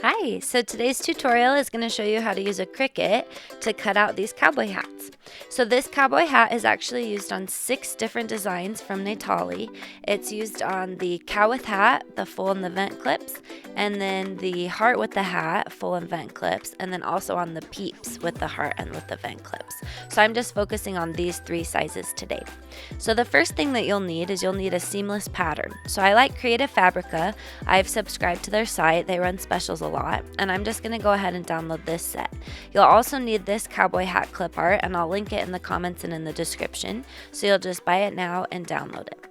Hi, so today's tutorial is going to show you how to use a Cricut to cut out these cowboy hats. So this cowboy hat is actually used on 6 different designs from Natollie. It's used on the cow with hat, the full and the vent clips, and then the heart with the hat, full and vent clips, and then also on the peeps with the heart and with the vent clips. So I'm just focusing on these 3 sizes today. So the first thing that you'll need is you'll need a seamless pattern. So I like Creative Fabrica. I've subscribed to their site. They run specials a lot, and I'm just going to go ahead and download this set. You'll also need this cowboy hat clip art, and I'll link it in the comments and in the description, so you'll just buy it now and download it.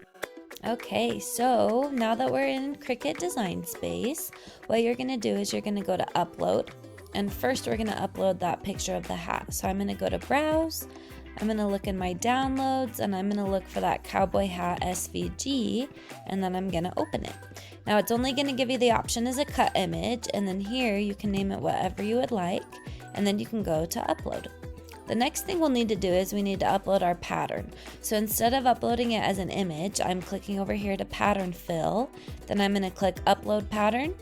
Okay, so now that we're in Cricut Design Space, what you're going to do is you're going to go to Upload, and first we're going to upload that picture of the hat. So I'm going to go to Browse, I'm going to look in my downloads, and I'm going to look for that cowboy hat SVG, and then I'm going to open it. Now it's only going to give you the option as a cut image, and then here you can name it whatever you would like, and then you can go to upload. The next thing we'll need to do is we need to upload our pattern. So instead of uploading it as an image, I'm clicking over here to pattern fill, then I'm going to click upload pattern,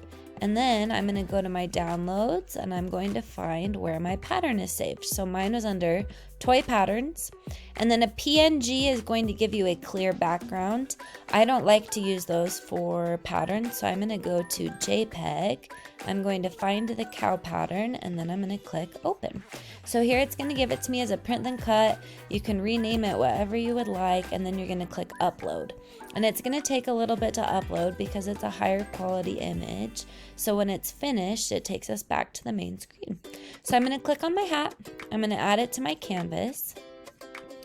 and then I'm going to go to my downloads and I'm going to find where my pattern is saved. So mine was under toy patterns, and then a PNG is going to give you a clear background. I don't like to use those for patterns, so I'm going to go to JPEG. I'm going to find the cow pattern, and then I'm going to click open. So here it's going to give it to me as a print then cut. You can rename it whatever you would like, and then you're going to click upload. And it's going to take a little bit to upload because it's a higher quality image. So when it's finished, it takes us back to the main screen. So I'm going to click on my hat. I'm going to add it to my canvas.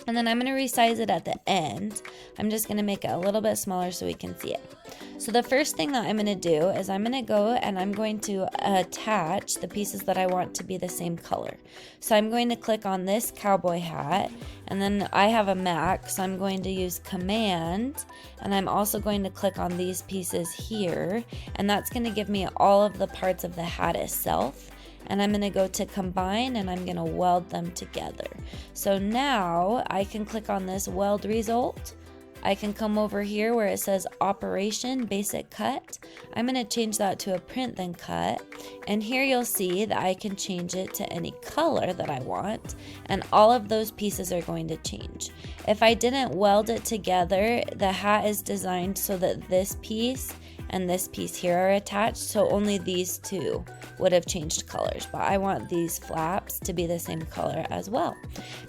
And then I'm going to resize it at the end. I'm just going to make it a little bit smaller so we can see it. So the first thing that I'm going to do is I'm going to go and I'm going to attach the pieces that I want to be the same color. So I'm going to click on this cowboy hat, and then I have a Mac, so I'm going to use Command, and I'm also going to click on these pieces here, and that's going to give me all of the parts of the hat itself. And I'm going to go to combine, and I'm going to weld them together. So now I can click on this weld result. I can come over here where it says operation basic cut. I'm going to change that to a print then cut, and here you'll see that I can change it to any color that I want, and all of those pieces are going to change. If I didn't weld it together, the hat is designed so that this piece and this piece here are attached, so only these two would have changed colors, but I want these flaps to be the same color as well.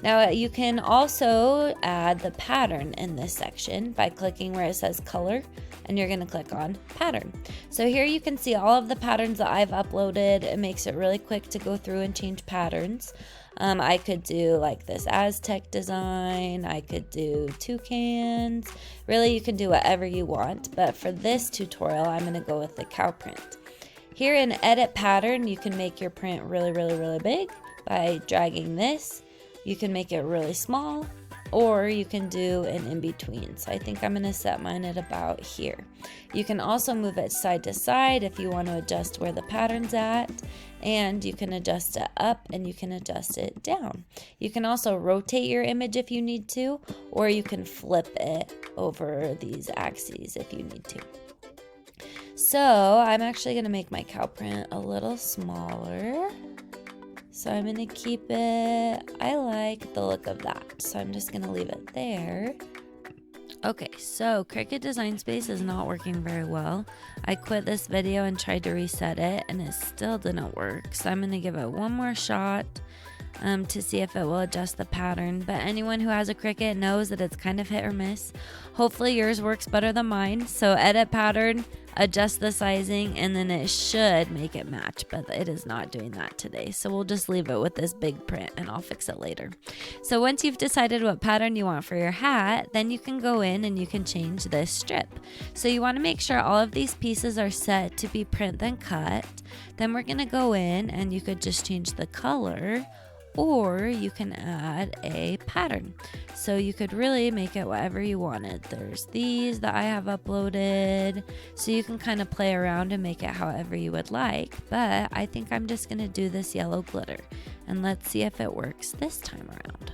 Now you can also add the pattern in this section by clicking where it says color, and you're going to click on pattern. So here you can see all of the patterns that I've uploaded. It makes it really quick to go through and change patterns. I could do like this Aztec design, I could do toucans. Really, you can do whatever you want, but for this tutorial I'm going to go with the cow print. Here in edit pattern, you can make your print really big by dragging this. You can make it really small, or you can do an in-between. So I think I'm going to set mine at about here. You can also move it side to side if you want to adjust where the pattern's at, and you can adjust it up and you can adjust it down. You can also rotate your image if you need to, or you can flip it over these axes if you need to. So I'm actually going to make my cow print a little smaller. So I'm going to keep it, I like the look of that. So I'm just going to leave it there. Okay, so Cricut Design Space is not working very well. I quit this video and tried to reset it, and it still didn't work. So I'm going to give it one more shot to see if it will adjust the pattern. But anyone who has a Cricut knows that it's kind of hit or miss. Hopefully yours works better than mine. So edit pattern, adjust the sizing, and then it should make it match, but it is not doing that today. So we'll just leave it with this big print, and I'll fix it later. So once you've decided what pattern you want for your hat, then you can go in and you can change this strip. So you want to make sure all of these pieces are set to be print then cut. Then we're going to go in and you could just change the color, or you can add a pattern. So you could really make it whatever you wanted. There's these that I have uploaded, so you can kind of play around and make it however you would like, but I think I'm just going to do this yellow glitter, and let's see if it works this time around.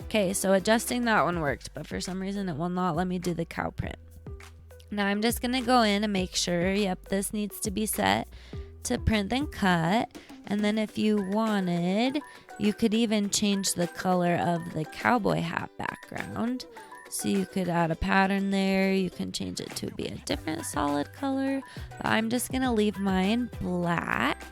Okay, so adjusting that one worked, but for some reason it will not let me do the cow print. Now I'm just going to go in and make sure, yep, this needs to be set to print then cut. And then if you wanted, you could even change the color of the cowboy hat background. So you could add a pattern there. You can change it to be a different solid color. But I'm just gonna leave mine black.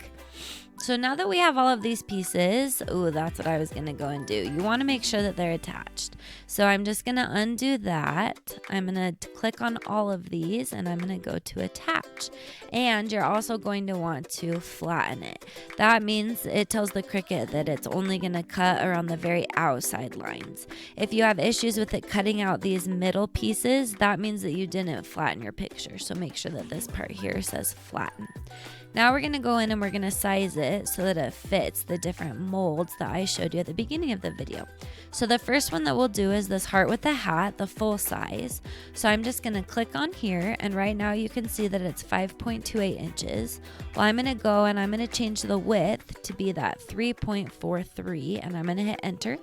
So now that we have all of these pieces, ooh, that's what I was gonna go and do. You wanna make sure that they're attached. So I'm just gonna undo that. I'm gonna click on all of these and I'm gonna go to attach. And you're also going to want to flatten it. That means it tells the Cricut that it's only gonna cut around the very outside lines. If you have issues with it cutting out these middle pieces, that means that you didn't flatten your picture. So make sure that this part here says flatten. Now we're going to go in and we're going to size it so that it fits the different molds that I showed you at the beginning of the video. So the first one that we'll do is this heart with the hat, the full size. So I'm just going to click on here, and right now you can see that it's 5.28 inches. Well, I'm going to go and I'm going to change the width to be that 3.43, and I'm going to hit enter.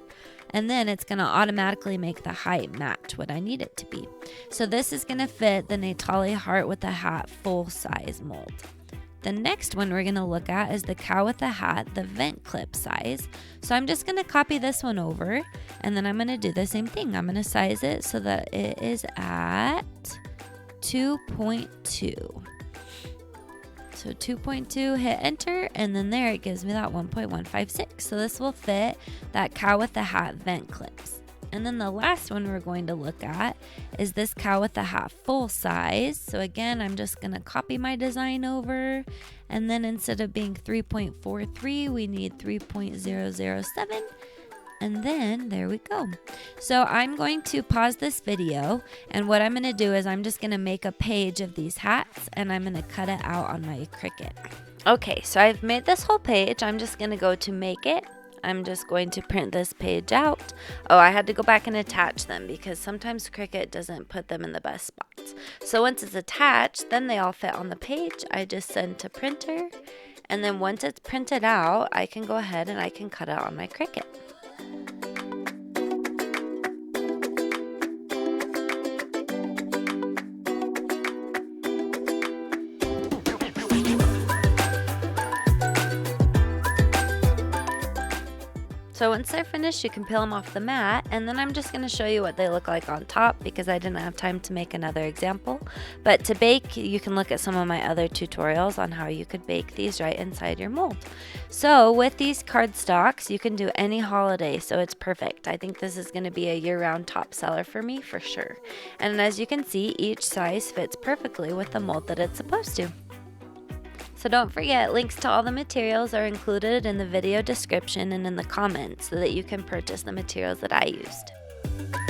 And then it's going to automatically make the height match what I need it to be. So this is going to fit the Natollie heart with the hat full size mold. The next one we're going to look at is the cow with the hat, the vent clip size. So I'm just going to copy this one over, and then I'm going to do the same thing. I'm going to size it so that it is at 2.2. So 2.2, hit enter, and then there it gives me that 1.156. So this will fit that cow with the hat vent clips. And then the last one we're going to look at is this cow with the hat full size. So again, I'm just going to copy my design over, and then instead of being 3.43, we need 3.007. And then there we go. So I'm going to pause this video, and what I'm going to do is I'm just going to make a page of these hats, and I'm going to cut it out on my Cricut. Okay, so I've made this whole page. I'm just going to go to make it. I'm just going to print this page out. Oh, I had to go back and attach them because sometimes Cricut doesn't put them in the best spots. So once it's attached, then they all fit on the page. I just send to printer, and then once it's printed out, I can go ahead and I can cut it on my Cricut. So once they're finished, you can peel them off the mat, and then I'm just going to show you what they look like on top because I didn't have time to make another example. But to bake, you can look at some of my other tutorials on how you could bake these right inside your mold. So with these cardstocks, you can do any holiday, so it's perfect. I think this is going to be a year-round top seller for me for sure. And as you can see, each size fits perfectly with the mold that it's supposed to. So don't forget, links to all the materials are included in the video description and in the comments so that you can purchase the materials that I used.